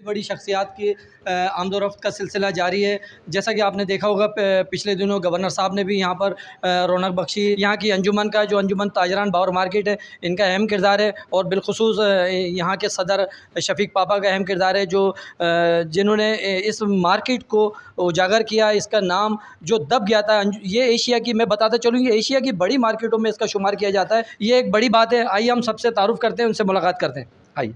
बड़ी शख्सियात की आमदोरफ़्त का सिलसिला जारी है। जैसा कि आपने देखा होगा पिछले दिनों गवर्नर साहब ने भी यहाँ पर रौनक बख्शी। यहाँ की अंजुमन का जो अंजुमन ताजरान बाबर मार्केट है, इनका अहम किरदार है और बिलख़ुसूस यहाँ के सदर शफ़ीक पापा का अहम किरदार है, जो जिन्होंने इस मार्केट को उजागर किया। इसका नाम जो दब गया था, ये एशिया की, मैं बताता चलूँ, ये एशिया की बड़ी मार्केटों में इसका शुमार किया जाता है। ये एक बड़ी बात है। आइए हम सबसे तारुफ़ करते हैं, उनसे मुलाकात करते हैं। आइए।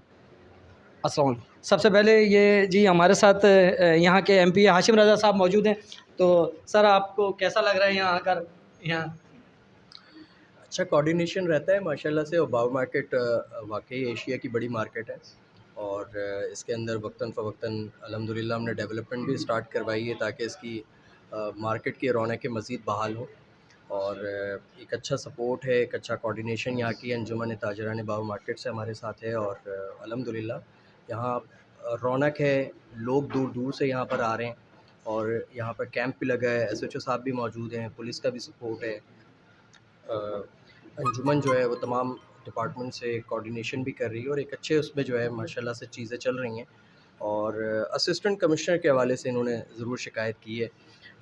अस्सलाम वालेकुम। सबसे पहले ये जी हमारे साथ यहाँ के एमपी हाशिम रज़ा साहब मौजूद हैं। तो सर, आपको कैसा लग रहा है यहाँ आकर? यहाँ अच्छा कोऑर्डिनेशन रहता है माशाल्लाह से, और बाव मार्केट वाकई एशिया की बड़ी मार्केट है। और इसके अंदर वक्तन फ़वक्तन अल्हम्दुलिल्लाह हमने डेवलपमेंट भी स्टार्ट करवाई है ताकि इसकी मार्केट की रौनकें मज़ीद बहाल हों। और एक अच्छा सपोर्ट है, एक अच्छा कोऑर्डिनेशन यहाँ की अंजुमन ताजरान बाव मार्केट से हमारे साथ है। और अल्हम्दुलिल्लाह यहाँ रौनक है, लोग दूर दूर से यहाँ पर आ रहे हैं और यहाँ पर कैंप भी लगा है, एसएचओ साहब भी मौजूद हैं, पुलिस का भी सपोर्ट है। अंजुमन जो है वो तमाम डिपार्टमेंट से कोऑर्डिनेशन भी कर रही है और एक अच्छे उसमें जो है माशाल्लाह से चीज़ें चल रही हैं। और असिस्टेंट कमिश्नर के हवाले से इन्होंने ज़रूर शिकायत की है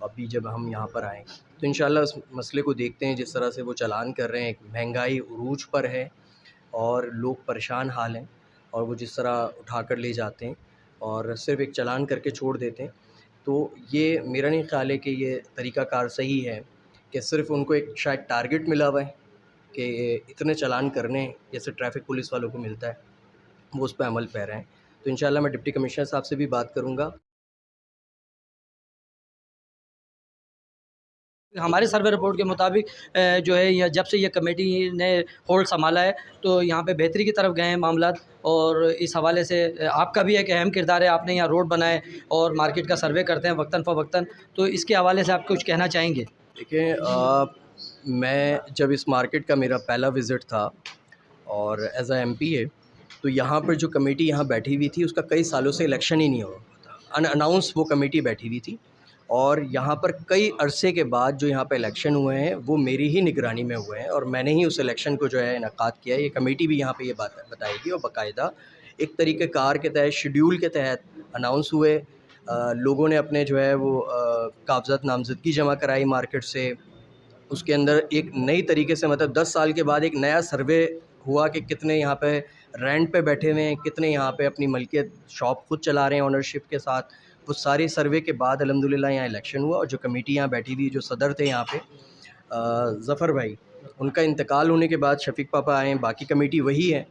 अभी जब हम यहाँ पर आए, तो इंशाल्लाह उस मसले को देखते हैं। जिस तरह से वो चालान कर रहे हैं, महंगाई उरूज पर है और लोग परेशान हाल हैं, और वो जिस तरह उठा कर ले जाते हैं और सिर्फ़ एक चालान करके छोड़ देते हैं, तो ये मेरा नहीं ख़्याल है कि ये तरीक़ाकार सही है कि सिर्फ़ उनको एक शायद टारगेट मिला हुआ है कि इतने चालान करने हैं, जैसे ट्रैफ़िक पुलिस वालों को मिलता है, वो उस पे अमल पैरा हैं। तो इंशाल्लाह मैं डिप्टी कमिश्नर साहब से भी बात करूँगा। हमारे सर्वे रिपोर्ट के मुताबिक जो है, यह जब से ये कमेटी ने होल्ड संभाला है, तो यहाँ पे बेहतरी की तरफ गए हैं मामलात। और इस हवाले से आपका भी एक अहम किरदार है। आपने यहाँ रोड बनाए और मार्केट का सर्वे करते हैं वक्तन फ़वक्तन, तो इसके हवाले से आप कुछ कहना चाहेंगे? देखिए, मैं जब इस मार्केट का मेरा पहला विज़िट था और एज़ अ एमपी है, तो यहाँ पर जो कमेटी यहाँ बैठी हुई थी उसका कई सालों से इलेक्शन ही नहीं हुआ था। अनअनाउंस वो कमेटी बैठी हुई थी और यहाँ पर कई अरसे के बाद जो यहाँ पे इलेक्शन हुए हैं वो मेरी ही निगरानी में हुए हैं और मैंने ही उस इलेक्शन को जो है इनकाद किया है। ये कमेटी भी यहाँ पे ये बात बताएगी और बाकायदा एक तरीक़ेकार के तहत, शेड्यूल के तहत अनाउंस हुए। लोगों ने अपने जो है वो कागज़ात नामज़दगी जमा कराई मार्केट से। उसके अंदर एक नई तरीके से, मतलब 10 साल के बाद एक नया सर्वे हुआ कि कितने यहाँ पे रेंट पे बैठे हुए हैं, कितने यहाँ पे अपनी मलकियत शॉप खुद चला रहे हैं ओनरशिप के साथ। वो सारे सर्वे के बाद अल्हम्दुलिल्लाह यहाँ इलेक्शन हुआ और जो कमेटी यहाँ बैठी हुई, जो सदर थे यहाँ पे ज़फ़र भाई, उनका इंतकाल होने के बाद शफ़ीक पापा आए हैं, बाकी कमेटी वही है।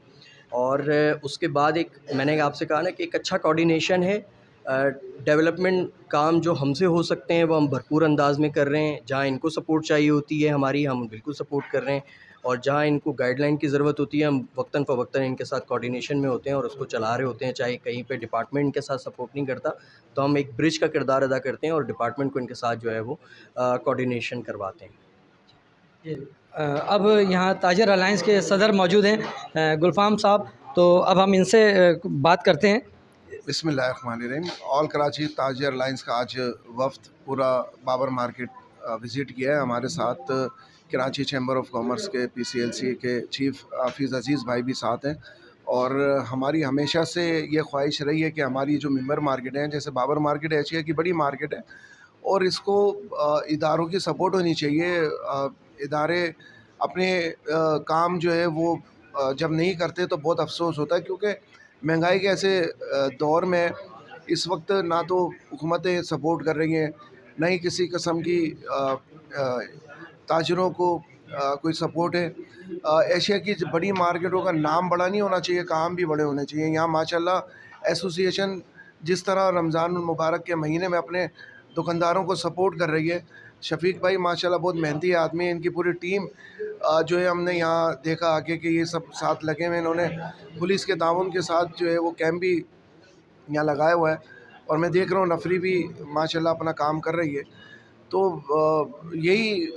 और उसके बाद एक मैंने आपसे कहा ना कि एक अच्छा कोऑर्डिनेशन है। डेवलपमेंट काम जो हमसे हो सकते हैं वो हम भरपूर अंदाज में कर रहे हैं। जहाँ इनको सपोर्ट चाहिए होती है हमारी, हम बिल्कुल सपोर्ट कर रहे हैं। और जहाँ इनको गाइडलाइन की ज़रूरत होती है, हम वक्तन फ़वक्तन इनके साथ कोऑर्डिनेशन में होते हैं और उसको चला रहे होते हैं। चाहे कहीं पे डिपार्टमेंट इनके साथ सपोर्ट नहीं करता, तो हम एक ब्रिज का किरदार अदा करते हैं और डिपार्टमेंट को इनके साथ जो है वो कोऑर्डिनेशन करवाते हैं। अब यहाँ ताजर अलायंस के सदर मौजूद हैं, गुलफ़ाम साहब, तो अब हम इनसे बात करते हैं। बिस्मिल्लाहिर्रहमानिर्रहीम। ऑल कराची ताजर अलायंस का आज वफ्द पूरा बाबर मार्केट विज़िट किया है। हमारे साथ कराची चैम्बर ऑफ कॉमर्स के PCLC के चीफ़ हाफिज़ अज़ीज़ भाई भी साथ हैं। और हमारी हमेशा से ये ख्वाहिश रही है कि हमारी जो मेंबर मार्केट हैं, जैसे बाबर मार्केट एशिया की बड़ी मार्केट है और इसको इदारों की सपोर्ट होनी चाहिए। इदारे अपने काम जो है वो जब नहीं करते तो बहुत अफसोस होता है, क्योंकि महंगाई के ऐसे दौर में इस वक्त ना तो हुकूमतें सपोर्ट कर रही हैं, ना ही किसी किस्म की ताजरों को कोई सपोर्ट है। एशिया की बड़ी मार्केटों का नाम बड़ा नहीं होना चाहिए, काम भी बड़े होने चाहिए। यहाँ माशाल्लाह एसोसिएशन जिस तरह रमज़ान मुबारक के महीने में अपने दुकानदारों को सपोर्ट कर रही है। शफ़ीक भाई माशाल्लाह बहुत मेहनती आदमी है, इनकी पूरी टीम जो है हमने यहाँ देखा आके कि ये सब साथ लगे हुए। इन्होंने पुलिस के ताउन के साथ जो है वो कैंप भी यहाँ लगाया हुआ है और मैं देख रहा हूँ नफरी भी माशाल्लाह अपना काम कर रही है। तो यही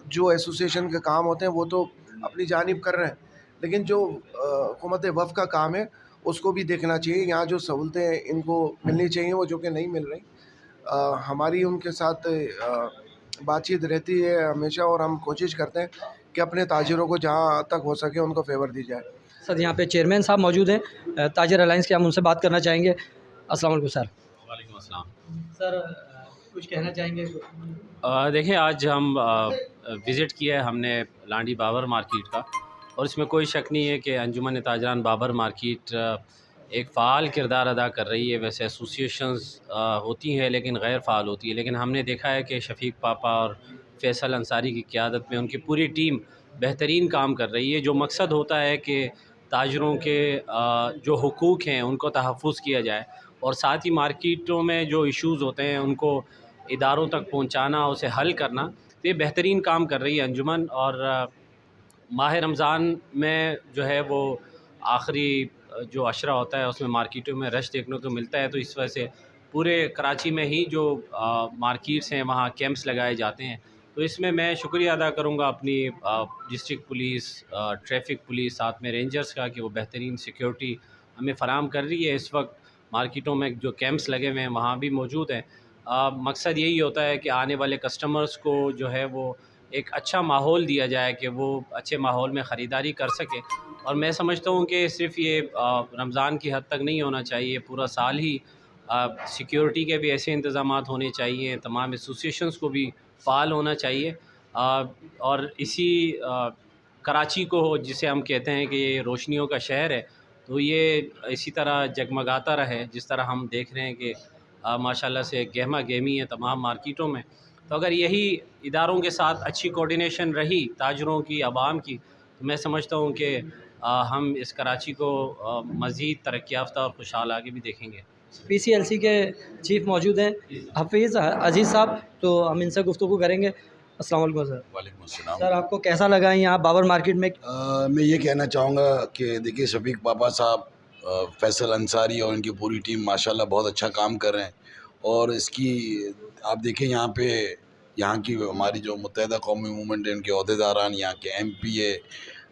जो एसोसिएशन के काम होते हैं वो तो अपनी जानिब कर रहे हैं, लेकिन जो हुकूमत वफ़ का काम है उसको भी देखना चाहिए। यहाँ जो सहूलतें इनको मिलनी चाहिए वो जो कि नहीं मिल रही, हमारी उनके साथ बातचीत रहती है हमेशा और हम कोशिश करते हैं कि अपने ताजिरों को जहाँ तक हो सके उनको फेवर दी जाए। सर, यहाँ पे चेयरमैन साहब मौजूद हैं ताजर अलायंस के, हम उनसे बात करना चाहेंगे। अस्सलाम वालेकुम सर। वालेकुम अस्सलाम। सर कुछ कहना चाहेंगे? देखिए, आज हम विज़िट किया है हमने लांडी बाबर मार्केट का, और इसमें कोई शक नहीं है कि अंजुमन ताजरान बाबर मार्केट एक फ़ाल किरदार अदा कर रही है। वैसे एसोसिएशंस होती हैं लेकिन गैर फ़ाल होती है, लेकिन हमने देखा है कि शफ़ीक पापा और फ़ैसल अंसारी की क़ियादत में उनकी पूरी टीम बेहतरीन काम कर रही है। जो मकसद होता है कि ताजरों के जो हुकूक हैं उनको तहफ़्फ़ुज़ किया जाए, और साथ ही मार्केटों में जो इश्यूज़ होते हैं उनको इदारों तक पहुंचाना, उसे हल करना। तो ये बेहतरीन काम कर रही है अंजुमन। और माह रमज़ान में जो है वो आखिरी जो अशरा होता है उसमें मार्केटों में रश देखने को मिलता है, तो इस वजह से पूरे कराची में ही जो मार्केट्स हैं वहाँ कैंप्स लगाए जाते हैं। तो इसमें मैं शुक्रिया अदा करूँगा अपनी डिस्ट्रिक्ट पुलिस, ट्रैफिक पुलिस, साथ में रेंजर्स का, कि वो बेहतरीन सिक्योरिटी हमें फ़राहम कर रही है। इस वक्त मार्केटों में जो कैंप्स लगे हुए हैं वहाँ भी मौजूद हैं। मकसद यही होता है कि आने वाले कस्टमर्स को जो है वो एक अच्छा माहौल दिया जाए कि वो अच्छे माहौल में ख़रीदारी कर सकें। और मैं समझता हूँ कि सिर्फ़ ये रमज़ान की हद तक नहीं होना चाहिए, पूरा साल ही सिक्योरिटी के भी ऐसे इंतज़ामात होने चाहिए, तमाम एसोसिएशंस को भी फ़ाल होना चाहिए। और इसी कराची को, जिसे हम कहते हैं कि ये रोशनियों का शहर है, तो ये इसी तरह जगमगाता रहे जिस तरह हम देख रहे हैं कि माशाल्लाह से गहमा गहमी है तमाम मार्केटों में। तो अगर यही इदारों के साथ अच्छी कोऑर्डिनेशन रही ताजरों की, आवाम की, तो मैं समझता हूँ कि हम इस कराची को मज़ीद तरक्की याफ़्ता और खुशहाल आगे भी देखेंगे। पीसीएलसी के चीफ मौजूद हैं हफीज़ अजीज़ साहब, तो हम इनसे गुफ्तगू करेंगे। अस्सलाम वालेकुम सर। वालेकुम अस्सलाम। सर आपको कैसा लगा यहाँ बाबर मार्केट में? मैं ये कहना चाहूँगा कि देखिए, शफ़ीक पापा साहब, फैसल अंसारी और इनकी पूरी टीम माशाल्लाह बहुत अच्छा काम कर रहे हैं। और इसकी आप देखें यहाँ की हमारी जो मुत्तहिदा कौमी मूवमेंट है, इनके अहदेदारान, यहाँ के MPA,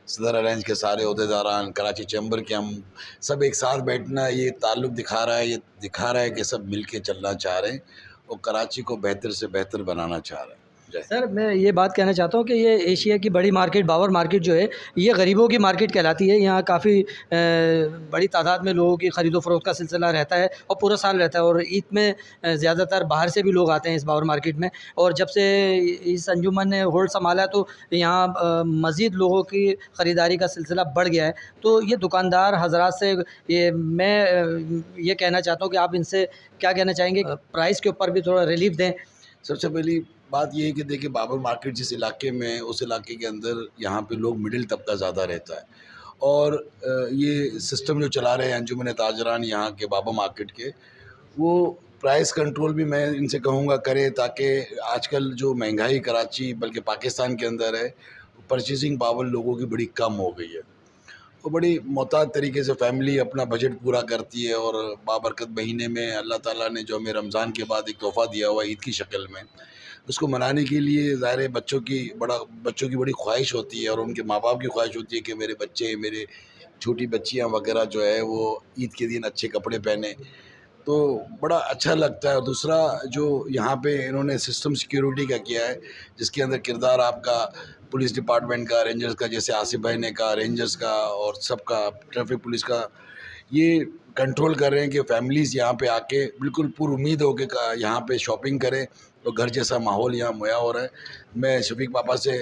सदर अलायंस के सारे अहदेदारान, कराची चैम्बर के, हम सब एक साथ बैठना ये ताल्लुक़ दिखा रहा है, ये दिखा रहा है कि सब मिल के चलना चाह रहे हैं और कराची को बेहतर से बेहतर बनाना चाह रहे हैं। सर मैं ये बात कहना चाहता हूँ कि ये एशिया की बड़ी मार्केट बाबर मार्केट जो है ये गरीबों की मार्केट कहलाती है। यहाँ काफ़ी बड़ी तादाद में लोगों की ख़रीदो फ़रोख्त का सिलसिला रहता है और पूरा साल रहता है, और ईद में ज़्यादातर बाहर से भी लोग आते हैं इस बाबर मार्केट में। और जब से इस अंजुमन ने होल्ड संभाला है तो यहाँ मज़ीद लोगों की ख़रीदारी का सिलसिला बढ़ गया है। तो ये दुकानदार हज़रात से मैं ये कहना चाहता हूँ कि आप इनसे क्या कहना चाहेंगे, प्राइस के ऊपर भी थोड़ा रिलीफ दें। सबसे पहली बात ये है कि देखिए, बाबर मार्केट जिस इलाके में है, उस इलाके के अंदर यहाँ पे लोग मिडिल तबका ज़्यादा रहता है। और ये सिस्टम जो चला रहे हैं अंजुमन ताजरान यहाँ के बाबर मार्केट के, वो प्राइस कंट्रोल भी मैं इनसे कहूँगा करें, ताकि आजकल जो महंगाई कराची बल्कि पाकिस्तान के अंदर है, परचेजिंग पावर लोगों की बड़ी कम हो गई है। वो बड़ी मोहतात तरीके से फैमिली अपना बजट पूरा करती है, और बाबरकत महीने में अल्लाह ताला ने जो हमें रमज़ान के बाद एक तोहफ़ा दिया हुआ ईद की शक्ल में, उसको मनाने के लिए ज़ाहिर है बच्चों की बड़ी ख्वाहिश होती है, और उनके माँ बाप की ख्वाहिश होती है कि मेरे बच्चे, मेरे छोटी बच्चियाँ वगैरह जो है वो ईद के दिन अच्छे कपड़े पहने, तो बड़ा अच्छा लगता है। और दूसरा जो यहाँ पे इन्होंने सिस्टम सिक्योरिटी का किया है, जिसके अंदर किरदार आपका पुलिस डिपार्टमेंट का, रेंजर्स का, जैसे आसिफ भाई ने कहा, रेंजर्स का और सबका, ट्रैफिक पुलिस का, ये कंट्रोल कर रहे हैं कि फैमिलीज़ यहाँ पे आके बिल्कुल पुरुमीद हो के यहाँ पे शॉपिंग करें, और घर जैसा माहौल यहाँ मुहैया हो रहा है। मैं शफ़ीक पापा से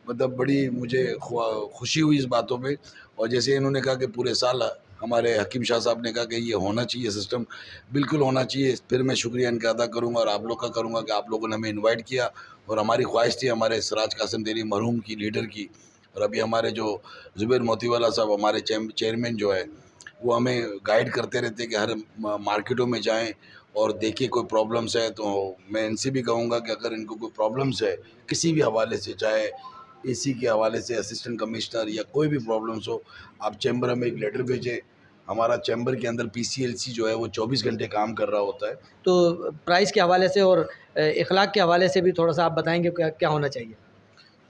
मतलब बड़ी मुझे खुशी हुई इस बातों पे। और जैसे इन्होंने कहा कि पूरे साल, हमारे हकीम शाह साहब ने कहा कि ये होना चाहिए, सिस्टम बिल्कुल होना चाहिए। फिर मैं शुक्रिया इनका अदा करूँगा और आप लोग का करूँगा कि आप लोगों ने हमें इन्वाइट किया, और हमारी ख्वाहिश थी हमारे सिराज कासिम तेरी मरहूम की लीडर की, और अभी हमारे जो ज़ुबैर मोतीवाला साहब हमारे चेयरमैन जो है, वो हमें गाइड करते रहते हैं कि हर मार्केटों में जाएं और देखिए कोई प्रॉब्लम्स है। तो मैं इनसे भी कहूँगा कि अगर इनको कोई प्रॉब्लम्स है किसी भी हवाले से, चाहे एसी के हवाले से, असिस्टेंट कमिश्नर, या कोई भी प्रॉब्लम्स हो, आप चैम्बर में एक लेटर भेजें। हमारा चैम्बर के अंदर PCLC जो है वो 24 घंटे काम कर रहा होता है। तो प्राइस के हवाले से और इखलाक के हवाले से भी थोड़ा सा आप बताएंगे क्या क्या होना चाहिए?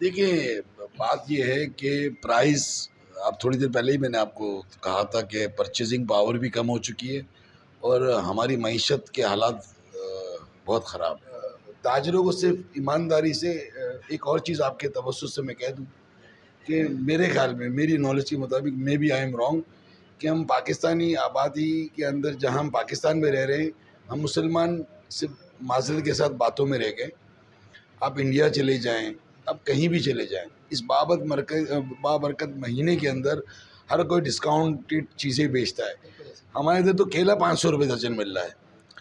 देखिए, बात ये है कि प्राइस, अब थोड़ी देर पहले ही मैंने आपको कहा था कि परचेजिंग पावर भी कम हो चुकी है, और हमारी मईशत के हालात बहुत ख़राब है। ताजरों को सिर्फ ईमानदारी से, एक और चीज़ आपके तवज्जुह से मैं कह दूं कि मेरे ख्याल में, मेरी नॉलेज के मुताबिक, maybe I am wrong, कि हम पाकिस्तानी आबादी के अंदर, जहाँ हम पाकिस्तान में रह रहे हैं, हम मुसलमान सिर्फ माजरत के साथ बातों में रह गए। आप इंडिया चले जाएं, आप कहीं भी चले जाएं, इस बाबरकत महीने के अंदर हर कोई डिस्काउंटेड चीज़ें बेचता है। हमारे इधर तो केला 500 रुपये दर्जन मिल रहा है।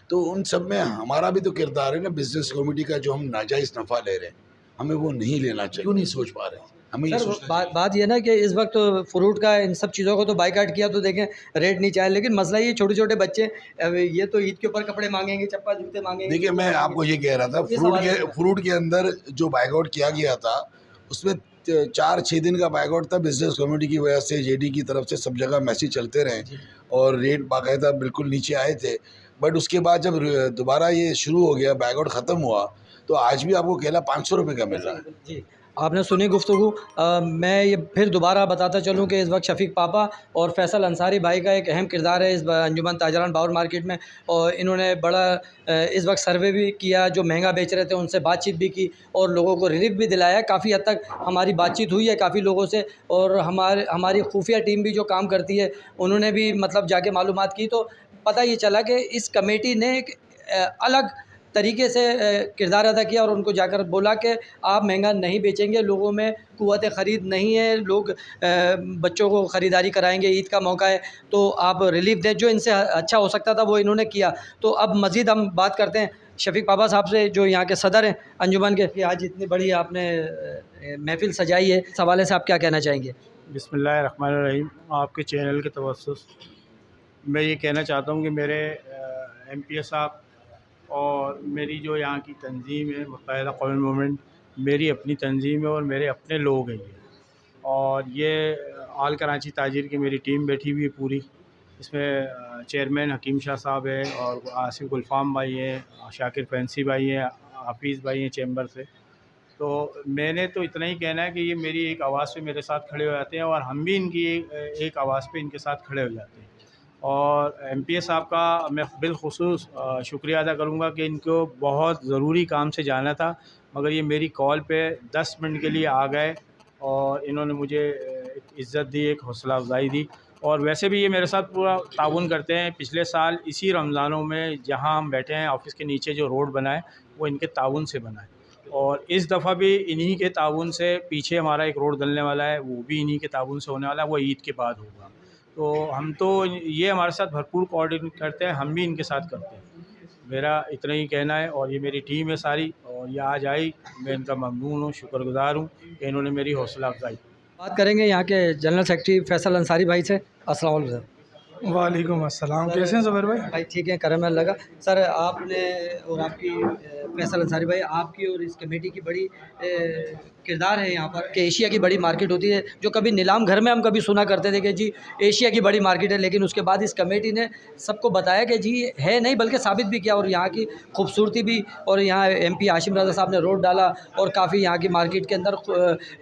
तो उन सब में हमारा भी तो किरदार है ना, बिजनेस कम्युनिटी का, जो हम नाजायज़ नफ़ा ले रहे हैं, हमें वो नहीं लेना चाहिए। क्यों नहीं सोच पा रहे हैं? हमें ये सर सोचना बात ये ना कि इस वक्त फ्रूट का इन सब चीज़ों को तो बाइकाट किया तो देखें रेट नहीं चाहिए, लेकिन मसला ये छोटे छोटे बच्चे अब ये तो ईद के ऊपर कपड़े मांगेंगे, चप्पल जूते मांगेंगे। देखिए, मैं आपको ये कह रहा था, फ्रूट के अंदर जो बाइकआउट किया गया था उसमें 4-6 दिन का बाइकआउट था। बिजनेस कम्युनिटी की वजह से, जेडी की तरफ से सब जगह मैसेज चलते रहे और रेट बाकायदा बिल्कुल नीचे आए थे। बट उसके बाद जब दोबारा ये शुरू हो गया, बाइकआउट ख़त्म हुआ, तो आज भी आपको केला 500 रुपये का मिल रहा है। जी, आपने सुनी गुफ्तगू। मैं ये फिर दोबारा बताता चलूँ कि इस वक्त शफीक पापा और फैसल अंसारी भाई का एक अहम किरदार है इस अंजुमन ताजरान बावर मार्केट में, और इन्होंने बड़ा इस वक्त सर्वे भी किया, जो महंगा बेच रहे थे उनसे बातचीत भी की और लोगों को रिलीफ भी दिलाया। काफ़ी हद तक हमारी बातचीत हुई है काफ़ी लोगों से, और हमारी खुफिया टीम भी जो काम करती है उन्होंने भी मतलब जाके मालूमात की, तो पता ये चला कि इस कमेटी ने एक अलग तरीके से किरदार अदा किया और उनको जाकर बोला कि आप महंगा नहीं बेचेंगे, लोगों में क़ुव्वत ख़रीद नहीं है, लोग बच्चों को ख़रीदारी कराएंगे, ईद का मौका है तो आप रिलीफ दें। जो इनसे अच्छा हो सकता था वो इन्होंने किया। तो अब मज़ीद हम बात करते हैं शफीक पापा साहब से, जो यहाँ के सदर हैं अंजुमन के, कि आज इतनी बड़ी आपने महफ़िल सजाई है, इस हवाले से आप क्या कहना चाहेंगे? बिस्मिल्लाहिर्रहमानिर्रहीम। आपके चैनल के तवस्सुस मैं ये कहना चाहता हूँ कि मेरे MPA साहब और मेरी जो यहाँ की तंजीम है, मुत्तहिदा कौमी मूवमेंट, मेरी अपनी तंजीम है और मेरे अपने लोग हैं ये। और ये आल कराची ताजिर की मेरी टीम बैठी हुई है पूरी। इसमें चेयरमैन हकीम शाह साहब है और आसिफ गुलफाम भाई हैं, शाकिर फैंसी भाई हैं, हाफिज़ भाई हैं चैम्बर से। तो मैंने तो इतना ही कहना है कि ये मेरी एक आवाज़ पे मेरे साथ खड़े हो जाते हैं और हम भी इनकी एक आवाज़ पे इनके साथ खड़े हो जाते हैं। और MPA साहब का मैं बिलखुसूस शुक्रिया अदा करूँगा कि इनको बहुत ज़रूरी काम से जाना था, मगर ये मेरी कॉल पे 10 मिनट के लिए आ गए और इन्होंने मुझे एक इज़्ज़त दी, एक हौसला अफजाई दी। और वैसे भी ये मेरे साथ पूरा ताउन करते हैं। पिछले साल इसी रमज़ानों में जहाँ हम बैठे हैं ऑफ़िस के नीचे जो रोड बना है वो इनके ताउन से बना है, और इस दफ़ा भी इन्हीं के ताउन से पीछे हमारा एक रोड डलने वाला है, वो भी इन्हीं के ताउन से होने वाला है, वो ईद के बाद होगा। तो हम तो ये हमारे साथ भरपूर कोऑर्डिनेट करते हैं, हम भी इनके साथ करते हैं। मेरा इतना ही कहना है, और ये मेरी टीम है सारी, और ये आज आई, मैं इनका ममनून हूँ, शुक्रगुज़ार हूँ कि इन्होंने मेरी हौसला अफजाई। बात करेंगे यहाँ के जनरल सेक्रेटरी फैसल अंसारी भाई से। अस्सलाम वालेकुम सर। वालेकुम अस्सलाम। कैसे हैं ज़ुबैर भाई? भाई ठीक है, करम अल्लाह का। सर आपने और आपकी फैसल अंसारी भाई, आपकी और इस कमेटी की बड़ी किरदार है यहाँ पर कि एशिया की बड़ी मार्केट होती है, जो कभी नीलाम घर में हम कभी सुना करते थे कि जी एशिया की बड़ी मार्केट है, लेकिन उसके बाद इस कमेटी ने सबको बताया कि जी है नहीं, बल्कि साबित भी किया, और यहाँ की खूबसूरती भी, और यहाँ MP हाशिम रज़ा साहब ने रोड डाला और काफ़ी यहाँ की मार्केट के अंदर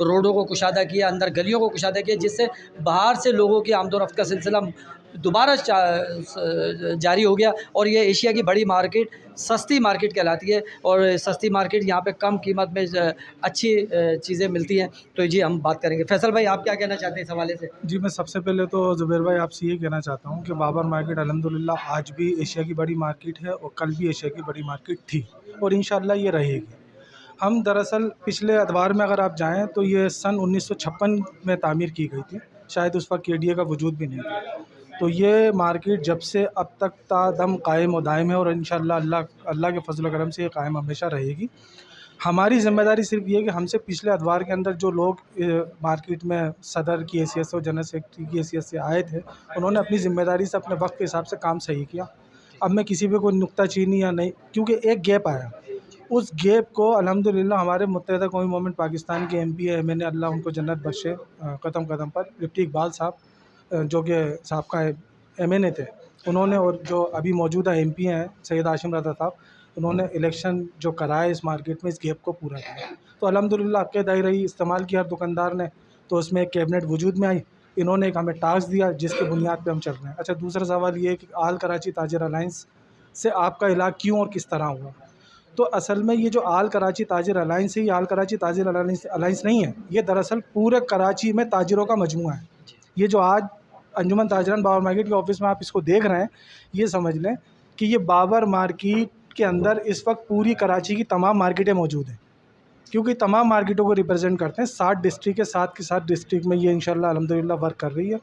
रोडों को कुशादा किया, अंदर गलियों को कुशादा किया, जिससे बाहर से लोगों की आमदोरफ्त का सिलसिला दोबारा जारी हो गया। और ये एशिया की बड़ी मार्केट सस्ती मार्केट कहलाती है, और सस्ती मार्केट यहाँ पे कम कीमत में अच्छी चीज़ें मिलती हैं। तो जी हम बात करेंगे। फैसल भाई आप क्या कहना चाहते हैं इस हवाले से? जी, मैं सबसे पहले तो ज़ुबैर भाई आपसे ये कहना चाहता हूँ कि बाबर मार्केट अल्हम्दुलिल्लाह आज भी एशिया की बड़ी मार्केट है और कल भी एशिया की बड़ी मार्केट थी और इंशाअल्लाह ये रहेगी। हम दरअसल पिछले अदवार में अगर आप जाएँ तो ये सन 1956 में तामीर की गई थी, शायद उस वक्त KDA का वजूद भी नहीं था। तो ये मार्केट जब से अब तक तादम कायम और दायम है, और इंशाअल्लाह अल्लाह के फजल करम से ये कायम हमेशा रहेगी। हमारी ज़िम्मेदारी सिर्फ ये कि हमसे पिछले अदवार के अंदर जो लोग मार्केट में सदर की हैसियत से और जनरल सेक्रेटरी की हैसियत से आए थे, उन्होंने अपनी ज़िम्मेदारी से अपने वक्त के हिसाब से काम सही किया। अब मैं किसी पे कोई नुक्ताचीनी या नहीं, क्योंकि एक गैप आया, उस गैप को अल्हम्दुलिल्लाह हमारे मुत्तहिदा कौमी मूवमेंट पाकिस्तान के MPA MNA अल्लाह उनको जन्नत बख्शे, कदम कदम पर डिप्टी इकबाल साहब जो कि साबका MNA थे, उन्होंने, और जो अभी मौजूदा MP हैं सैयद हाशिम रज़ा साहब, उन्होंने इलेक्शन जो कराए इस मार्केट में, इस गैप को पूरा किया। तो अल्हम्दुलिल्लाह हक़ दायरा इस्तेमाल किया हर दुकानदार ने, तो उसमें एक कैबिनेट वजूद में आई, इन्होंने एक हमें टास्क दिया जिसके बुनियाद पे हम चल रहे हैं। अच्छा, दूसरा सवाल ये है कि आल कराची ताजिर अलायंस से आपका इलाक़ क्यों और किस तरह हुआ? तो असल में ये जो आल कराची ताजिर अलायंस है, ये आल कराची ताजिर अलायंस नहीं है, ये दरअसल पूरे कराची में ताजिरों का मजमूआ है। ये जो आज अंजुमन ताजरान बाबर मार्केट के ऑफिस में आप इसको देख रहे हैं, ये समझ लें कि ये बाबर मार्केट के अंदर इस वक्त पूरी कराची की तमाम मार्केटें मौजूद हैं, क्योंकि तमाम मार्केटों को रिप्रेजेंट करते हैं। 7 डिस्ट्रिक्ट के 7 के 7 डिस्ट्रिक्ट में ये इंशाल्लाह अल्हम्दुलिल्लाह वर्क कर रही है।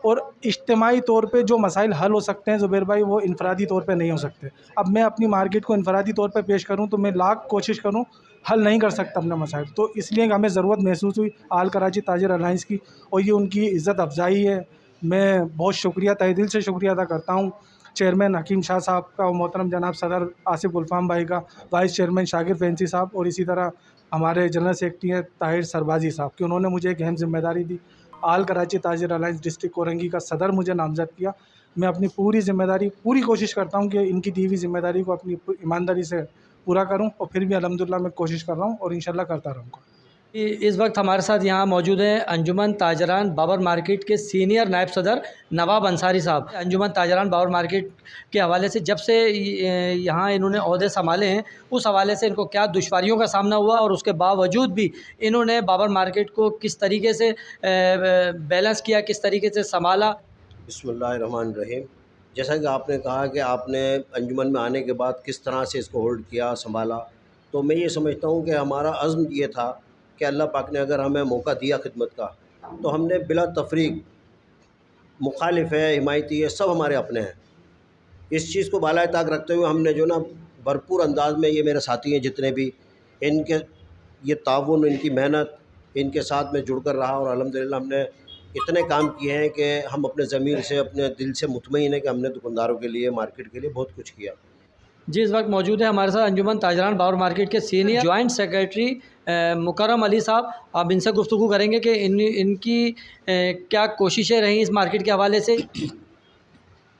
और इज्तिमाई तौर पे जो मसाइल हल हो सकते हैं ज़ुबैर भाई, वो इनफरादी तौर पे नहीं हो सकते। अब मैं अपनी मार्केट को इनफरादी तौर पे पेश करूँ तो मैं लाख कोशिश करूँ, हल नहीं कर सकता अपने मसाइल। तो इसलिए हमें ज़रूरत महसूस हुई आल कराची ताजिर अलायंस की, और ये उनकी इज़्ज़त अफजाई है। मैं बहुत शुक्रिया, तहे दिल से शुक्रिया अदा करता हूँ चेयरमैन हकीम शाह साहब का, और मोहतरम जनाब सदर आसिफ गुलफाम भाई का, वाइस चेयरमैन शाकिर फैंसी साहब, और इसी तरह हमारे जनरल सेक्रेटरी हैं ताहिर सरबाजी साहब कि उन्होंने मुझे एक अहम जिम्मेदारी दी। आल कराची ताजिर अलायंस डिस्ट्रिक्ट कोरंगी का सदर मुझे नामज़द किया। मैं अपनी पूरी ज़िम्मेदारी, पूरी कोशिश करता हूँ कि इनकी दी हुई ज़िम्मेदारी को अपनी ईमानदारी से पूरा करूँ, और फिर भी अल्हम्दुलिल्लाह मैं कोशिश कर रहा हूँ और इंशाल्लाह करता रहूँगा। इस वक्त हमारे साथ यहाँ मौजूद हैं अंजुमन ताजरान बाबर मार्केट के सीनियर नायब सदर नवाब अंसारी साहब। अंजुमन ताजरान बाबर मार्केट के हवाले से जब से यहाँ इन्होंने ओहदे संभाले हैं, उस हवाले से इनको क्या दुश्वारियों का सामना हुआ और उसके बावजूद भी इन्होंने बाबर मार्केट को किस तरीके से बैलेंस किया, किस तरीके से संभाला। बिस्मिल्लाहिर्रहमानिर्रहीम। जैसा कि आपने कहा कि आपने अंजुमन में आने के बाद किस तरह से इसको होल्ड किया, संभाला, तो मैं ये समझता हूँ कि हमारा अज़्म ये था कि अल्लाह पाक ने अगर हमें मौका दिया खिदमत का, तो हमने बिला तफरीक, मुखालिफ है, हिमायती है, सब हमारे अपने हैं, इस चीज़ को बालाए ताक रखते हुए हमने जो ना भरपूर अंदाज में, ये मेरे साथी हैं जितने भी, इनके ये ताउन, इनकी मेहनत, इनके साथ में जुड़कर रहा, और अल्हम्दुलिल्लाह हमने इतने काम किए हैं कि हम अपने ज़मीर से, अपने दिल से मुतमईन हैं कि हमने दुकानदारों के लिए, मार्केट के लिए बहुत कुछ किया। जी, इस वक्त मौजूद है हमारे साथ अंजुमन ताजरान बाबर मार्केट के सीनियर जॉइंट सेक्रेटरी मुकर्रम अली साहब। आप इनसे गुफ्तगू करेंगे कि इनकी क्या कोशिशें रहीं इस मार्केट के हवाले से।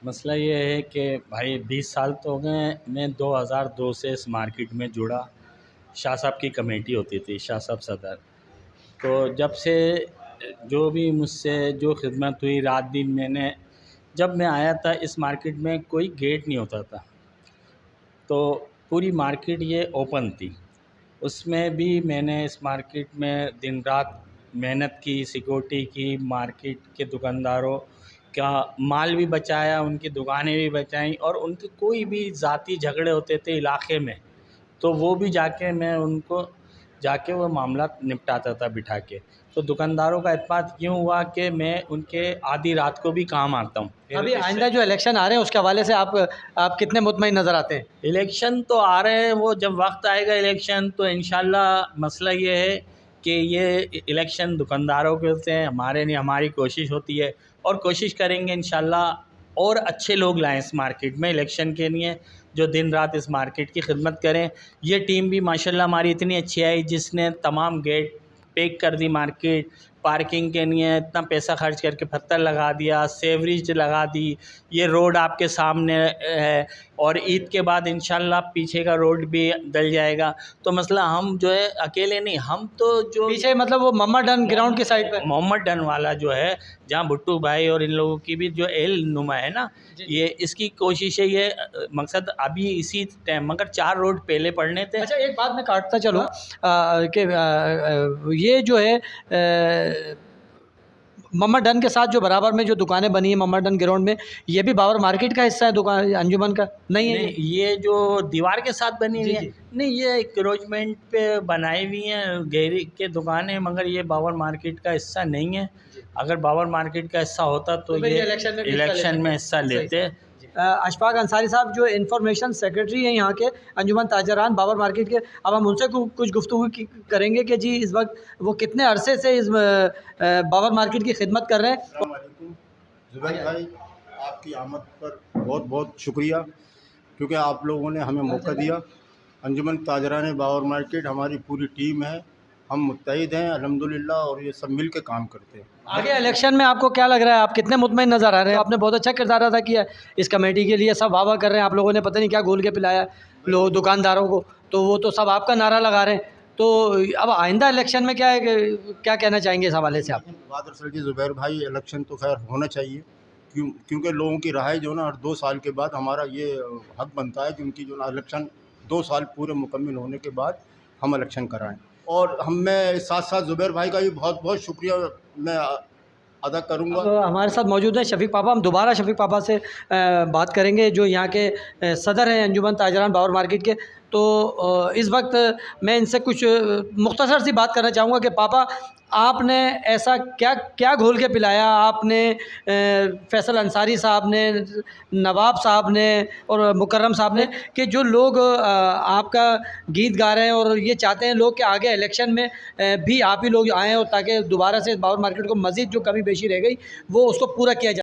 मसला ये है कि भाई 20 साल तो हो गए, मैं 2002 से इस मार्केट में जुड़ा। शाह साहब की कमेटी होती थी, शाह साहब सदर। तो जब से जो भी मुझसे जो खिदमत हुई, रात दिन जब मैं आया था इस मार्केट में कोई गेट नहीं होता था, तो पूरी मार्केट ये ओपन थी। उसमें भी मैंने इस मार्केट में दिन रात मेहनत की, सिक्योरिटी की, मार्केट के दुकानदारों का माल भी बचाया, उनकी दुकानें भी बचाईं, और उनके कोई भी ज़ाती झगड़े होते थे इलाके में, तो वो भी जाके मैं उनको जाके वो मामला निपटाता था बिठा के। तो दुकानदारों का एतमाद यूँ हुआ कि मैं उनके आधी रात को भी काम आता हूँ। अभी आइंदा जो इलेक्शन आ रहे हैं उसके हवाले से आप कितने मुतमईन नज़र आते हैं? इलेक्शन तो आ रहे हैं, वो जब वक्त आएगा इलेक्शन तो इंशाल्लाह। मसला ये है कि ये इलेक्शन दुकानदारों के होते हैं, हमारे नहीं। हमारी कोशिश होती है और कोशिश करेंगे इंशाल्लाह और अच्छे लोग लाएं इस मार्केट में इलेक्शन के लिए, जो दिन रात इस मार्केट की खिदमत करें। ये टीम भी माशाल्लाह हमारी इतनी अच्छी आई जिसने तमाम गेट पेक कर दी, मार्केट पार्किंग के लिए इतना पैसा खर्च करके पत्थर लगा दिया, सेवरेज लगा दी, ये रोड आपके सामने है, और ईद के बाद इंशाल्लाह पीछे का रोड भी डल जाएगा। तो मसला हम जो है अकेले नहीं, हम तो जो पीछे मतलब वो मोहम्मद डन ग्राउंड की साइड पे, मोहम्मद डन वाला जो है, जहाँ भुट्टू भाई और इन लोगों की भी जो एल नुमा है ना, ये इसकी कोशिश है, ये मकसद अभी इसी टाइम, मगर 4 रोड पहले पड़ने थे। अच्छा, एक बात मैं काटता चलूँ कि ये जो है मोहम्मद डन के साथ जो बराबर में जो दुकानें बनी हैं मोहम्मद डन ग्राउंड में, ये भी बाबर मार्केट का हिस्सा है दुकान अंजुमन का? नहीं है, नहीं, ये जो दीवार के साथ बनी हुई है, नहीं, ये इक्रोचमेंट पे बनाई हुई हैं गहरी के दुकानें, मगर ये बाबर मार्केट का हिस्सा नहीं है। अगर बाबर मार्केट का हिस्सा होता तो ये इलेक्शन में हिस्सा लेते। अशफाक अंसारी साहब जो इंफॉर्मेशन सेक्रेटरी हैं यहाँ के अंजुमन ताजरान बाबर मार्केट के, अब हम उनसे कुछ गुफ्तगू करेंगे कि जी इस वक्त वो कितने अरसे से इस बाबर मार्केट की खिदमत कर रहे हैं। ज़ुबैर भाई, आपकी आमद पर बहुत बहुत शुक्रिया, क्योंकि आप लोगों ने हमें मौका दिया। अंजुमन ताजरान बाबर मार्केट हमारी पूरी टीम है, हम मुत्तहिद हैं अल्हम्दुलिल्लाह, और ये सब मिल के काम करते हैं। आगे इलेक्शन में आपको क्या लग रहा है, आप कितने मुतमईन नज़र आ रहे हैं? आपने बहुत अच्छा किरदार अदा किया है इस कमेटी के लिए, सब वाह वाह कर रहे हैं, आप लोगों ने पता नहीं क्या घोल के पिलाया लोग दुकानदारों को, तो वो तो सब आपका नारा लगा रहे हैं। तो अब आइंदा इलेक्शन में क्या है, क्या कहना चाहेंगे इस हवाले से आप? बात असल जी ज़ुबैर भाई, इलेक्शन तो खैर होना चाहिए, क्योंकि लोगों की राय जो ना हर 2 साल के बाद हमारा ये हक बनता है कि उनकी जो ना इलेक्शन 2 साल पूरे मुकम्मल होने के बाद हम इलेक्शन कराएं। और मैं साथ साथ ज़ुबैर भाई का भी बहुत बहुत शुक्रिया मैं अदा करूँगा। तो हमारे साथ मौजूद हैं शफीक पापा। हम दोबारा शफीक पापा से बात करेंगे जो यहाँ के सदर हैं अंजुमन ताजरान बाबर मार्केट के। तो इस वक्त मैं इनसे कुछ मुख्तसर सी बात करना चाहूँगा कि पापा आपने ऐसा क्या क्या घोल के पिलाया आपने फैसल अंसारी साहब ने, नवाब साहब ने और मुकर्रम साहब ने कि जो लोग आपका गीत गा रहे हैं और ये चाहते हैं लोग कि आगे इलेक्शन में भी आप ही लोग आएँ और ताकि दोबारा से बाबर मार्केट को मज़ीद जो कमी पेशी रह गई वो उसको पूरा किया जाए।